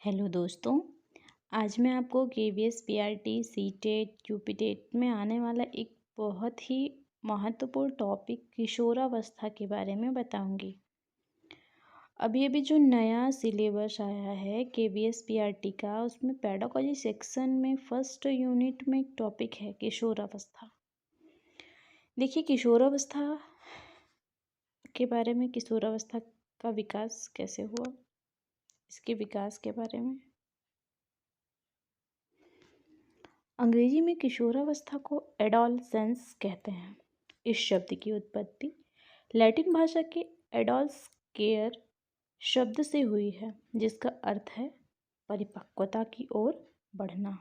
Hello दोस्तों। आज मैं आपको केवीएस पीआरटी सीटेट यूपीटेट में आने वाला एक बहुत ही महत्वपूर्ण टॉपिक किशोरावस्था के बारे में बताऊंगी। अभी अभी जो नया सिलेबस आया है केवीएस पीआरटी का, उसमें पेडागोजी सेक्शन में फर्स्ट यूनिट में एक टॉपिक है किशोरावस्था। देखिए, किशोरावस्था के बारे में, किशोरावस्था का विकास कैसे हुआ, इसके विकास के बारे में। अंग्रेजी में किशोरावस्था को एडोलसेंस कहते हैं। इस शब्द की उत्पत्ति लैटिन भाषा के एडोल्स केयर शब्द से हुई है, जिसका अर्थ है परिपक्वता की ओर बढ़ना।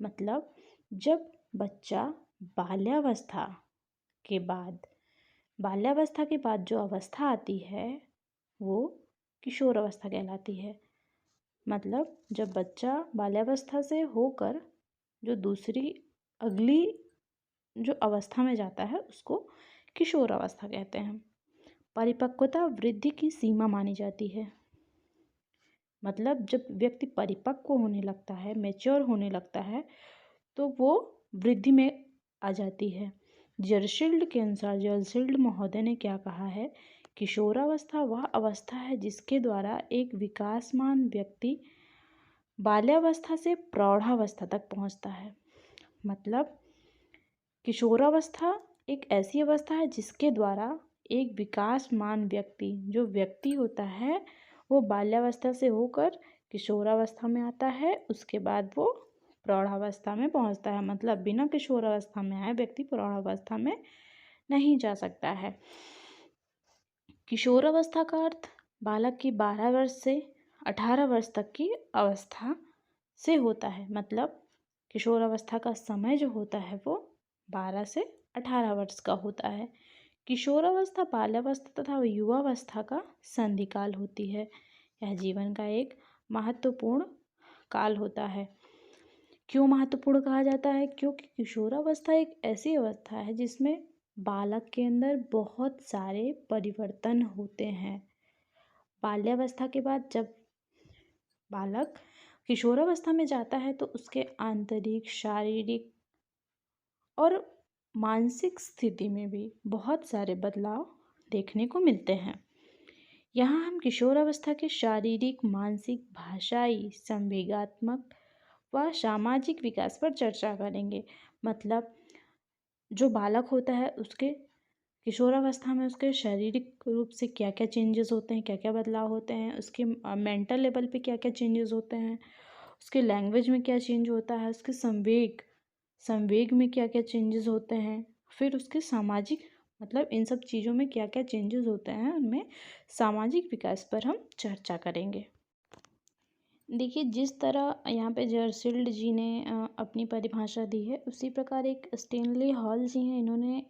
मतलब जब बच्चा बाल्यावस्था के बाद जो अवस्था आती है वो किशोरावस्था कहलाती है। मतलब जब बच्चा बाल्यावस्था से होकर जो दूसरी अगली जो अवस्था में जाता है उसको किशोरावस्था कहते हैं। परिपक्वता वृद्धि की सीमा मानी जाती है। मतलब जब व्यक्ति परिपक्व होने लगता है, मैच्योर होने लगता है, तो वो वृद्धि में आ जाती है। जर्शील्ड के अनुसार, जर्शील्ड महोदय ने क्या कहा है, किशोरावस्था वह अवस्था है जिसके द्वारा एक विकासमान व्यक्ति बाल्यावस्था से प्रौढ़ावस्था तक पहुंचता है। मतलब किशोरावस्था एक ऐसी अवस्था है जिसके द्वारा एक विकासमान व्यक्ति, जो व्यक्ति होता है, वो बाल्यावस्था से होकर किशोरावस्था में आता है, उसके बाद वो प्रौढ़ावस्था में पहुंचता है। मतलब बिना किशोरावस्था में आए व्यक्ति प्रौढ़ावस्था में नहीं जा सकता है। किशोरावस्था का अर्थ बालक की 12 वर्ष से 18 वर्ष तक की अवस्था से होता है। मतलब किशोरावस्था का समय जो होता है वो 12 से 18 वर्ष का होता है। किशोरावस्था बाल्यावस्था तथा युवावस्था का संधिकाल होती है। यह जीवन का एक महत्वपूर्ण काल होता है। क्यों महत्वपूर्ण कहा जाता है? क्योंकि किशोरावस्था एक ऐसी अवस्था है जिसमें बालक के अंदर बहुत सारे परिवर्तन होते हैं। बाल्यावस्था के बाद जब बालक किशोरावस्था में जाता है तो उसके आंतरिक, शारीरिक और मानसिक स्थिति में भी बहुत सारे बदलाव देखने को मिलते हैं। यहाँ हम किशोरावस्था के शारीरिक, मानसिक, भाषाई, संवेगात्मक व सामाजिक विकास पर चर्चा करेंगे। मतलब जो बालक होता है उसके किशोरावस्था में उसके शारीरिक रूप से क्या क्या चेंजेस होते हैं, क्या क्या बदलाव होते हैं, उसके मेंटल लेवल पे क्या क्या चेंजेस होते हैं, उसके लैंग्वेज में क्या चेंज होता है, उसके संवेग में क्या क्या चेंजेस होते हैं, फिर उसके सामाजिक, मतलब इन सब चीज़ों में क्या क्या चेंजेस होते हैं, उनमें सामाजिक विकास पर हम चर्चा करेंगे। देखिए, जिस तरह यहाँ पे जर्शील्ड जी ने अपनी परिभाषा दी है, उसी प्रकार एक स्टेनली हॉल जी हैं, इन्होंने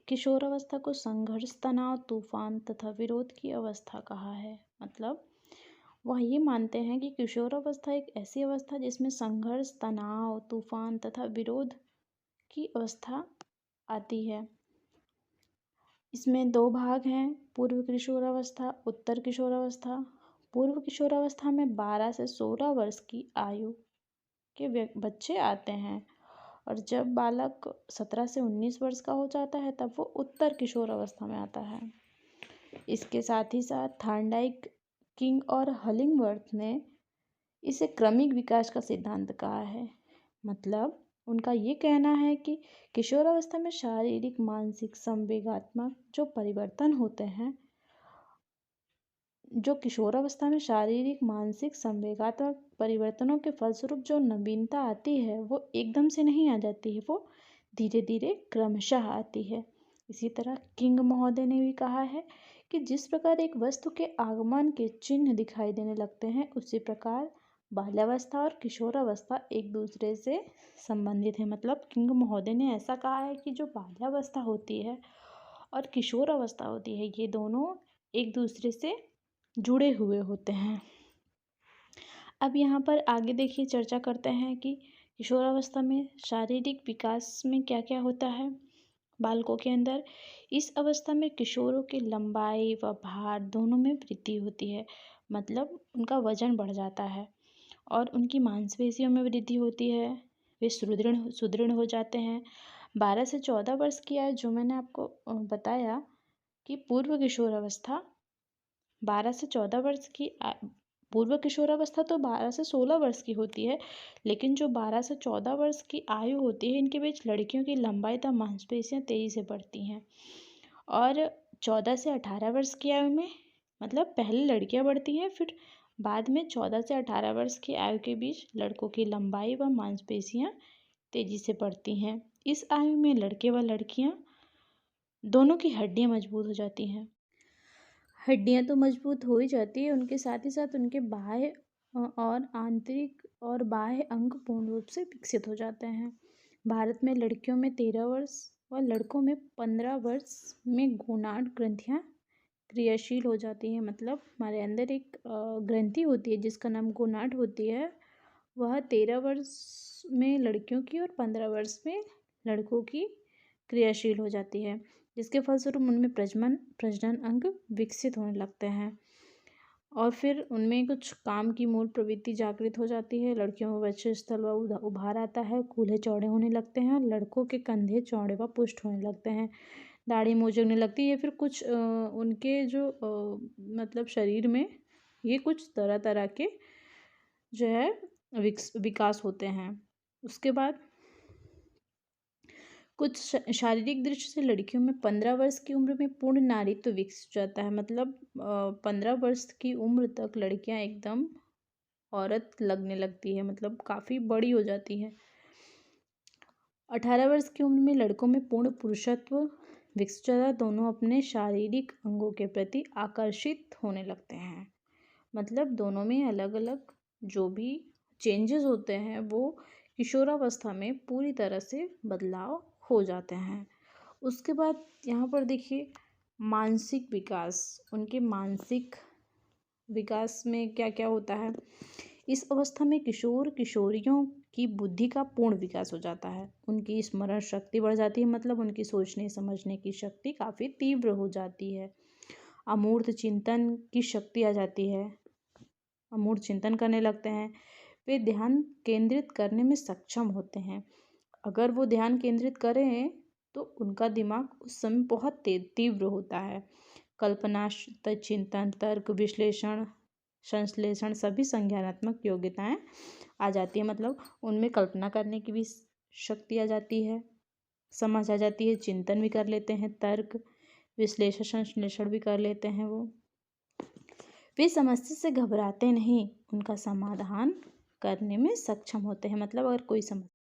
किशोरावस्था को संघर्ष, तनाव, तूफान तथा विरोध की अवस्था कहा है। मतलब वह ये मानते हैं कि किशोरावस्था एक ऐसी अवस्था जिसमें संघर्ष, तनाव, तूफान तथा विरोध की अवस्था आती है। इसमें 2 भाग हैं, पूर्व किशोरावस्था, उत्तर किशोरावस्था। पूर्व किशोरावस्था में 12 से 16 वर्ष की आयु के बच्चे आते हैं, और जब बालक 17 से 19 वर्ष का हो जाता है तब वो उत्तर किशोरावस्था में आता है। इसके साथ ही साथ थॉर्नडाइक, किंग और हलिंगवर्थ ने इसे क्रमिक विकास का सिद्धांत कहा है। मतलब उनका ये कहना है कि किशोरावस्था में शारीरिक, मानसिक, संवेगात्मक जो परिवर्तन होते हैं, जो किशोरावस्था में शारीरिक, मानसिक, संवेगात्मक परिवर्तनों के फलस्वरूप जो नवीनता आती है वो एकदम से नहीं आ जाती है, वो धीरे धीरे क्रमशः आती है। इसी तरह किंग महोदय ने भी कहा है कि जिस प्रकार एक वस्तु के आगमन के चिन्ह दिखाई देने लगते हैं, उसी प्रकार बाल्यावस्था और किशोरावस्था एक दूसरे से संबंधित है। मतलब किंग महोदय ने ऐसा कहा है कि जो बाल्यावस्था होती है और किशोरावस्था होती है, ये दोनों एक दूसरे से जुड़े हुए होते हैं। अब यहाँ पर आगे देखिए, चर्चा करते हैं कि किशोरावस्था में शारीरिक विकास में क्या क्या होता है बालकों के अंदर। इस अवस्था में किशोरों की लंबाई व भार दोनों में वृद्धि होती है। मतलब उनका वजन बढ़ जाता है। और उनकी मांसपेशियों में वृद्धि होती है, वे सुदृढ़ सुदृढ़ हो जाते हैं। 12 से 14 वर्ष की आयु, जो मैंने आपको बताया कि पूर्व किशोरावस्था 12 से 14 वर्ष की पूर्व किशोरावस्था तो 12 से 16 वर्ष की होती है, लेकिन जो 12 से 14 वर्ष की आयु होती है, इनके बीच लड़कियों की लंबाई तथा मांसपेशियां तेजी से बढ़ती हैं। और 14 से 18 वर्ष की आयु में, मतलब पहले लड़कियां बढ़ती हैं, फिर बाद में 14 से 18 वर्ष की आयु के बीच लड़कों की लंबाई व मांसपेशियां तेजी से बढ़ती हैं। इस आयु में लड़के व लड़कियां दोनों की हड्डियां मजबूत हो जाती हैं। हड्डियां तो मजबूत हो ही जाती है, उनके साथ ही साथ उनके बाह्य और आंतरिक और बाह्य अंग पूर्ण रूप से विकसित हो जाते हैं। भारत में लड़कियों में 13 वर्ष व लड़कों में 15 वर्ष में गोनाड ग्रंथियां क्रियाशील हो जाती हैं। मतलब हमारे अंदर एक ग्रंथि होती है जिसका नाम गोनाड होती है, वह 13 वर्ष में लड़कियों की और 15 वर्ष में लड़कों की क्रियाशील हो जाती है, जिसके फलस्वरूप उनमें प्रजनन अंग विकसित होने लगते हैं और फिर उनमें कुछ काम की मूल प्रवृत्ति जागृत हो जाती है। लड़कियों में बच्चे स्थल व उभार आता है, कूल्हे चौड़े होने लगते हैं और लड़कों के कंधे चौड़े व पुष्ट होने लगते हैं, दाढ़ी मूंछ उगने लगती है। फिर कुछ उनके जो मतलब शरीर में ये कुछ तरह तरह के जो है विकास होते हैं। उसके बाद कुछ शारीरिक दृष्टि से लड़कियों में 15 वर्ष की उम्र में पूर्ण नारीत्व विकसित हो जाता है। मतलब 15 वर्ष की उम्र तक लड़कियां एकदम औरत लगने लगती है, मतलब काफ़ी बड़ी हो जाती है। 18 वर्ष की उम्र में लड़कों में पूर्ण पुरुषत्व विकसित हो जाता है, दोनों अपने शारीरिक अंगों के प्रति आकर्षित होने लगते हैं। मतलब दोनों में अलग अलग जो भी चेंजेस होते हैं वो किशोरावस्था में पूरी तरह से बदलाव हो जाते हैं। उसके बाद यहाँ पर देखिए मानसिक विकास, उनके मानसिक विकास में क्या क्या होता है। इस अवस्था में किशोर किशोरियों की बुद्धि का पूर्ण विकास हो जाता है, उनकी स्मरण शक्ति बढ़ जाती है, मतलब उनकी सोचने समझने की शक्ति काफ़ी तीव्र हो जाती है। अमूर्त चिंतन की शक्ति आ जाती है, अमूर्त चिंतन करने लगते हैं। वे ध्यान केंद्रित करने में सक्षम होते हैं। अगर वो ध्यान केंद्रित करें तो उनका दिमाग उस समय बहुत तीव्र होता है। कल्पना, चिंतन, तर्क, विश्लेषण, संश्लेषण सभी संज्ञानात्मक योग्यताएं आ जाती है। मतलब उनमें कल्पना करने की भी शक्ति आ जाती है, समझ आ जाती है, चिंतन भी कर लेते हैं, तर्क विश्लेषण संश्लेषण भी कर लेते हैं। वे समस्या से घबराते नहीं, उनका समाधान करने में सक्षम होते हैं। मतलब अगर कोई समस्या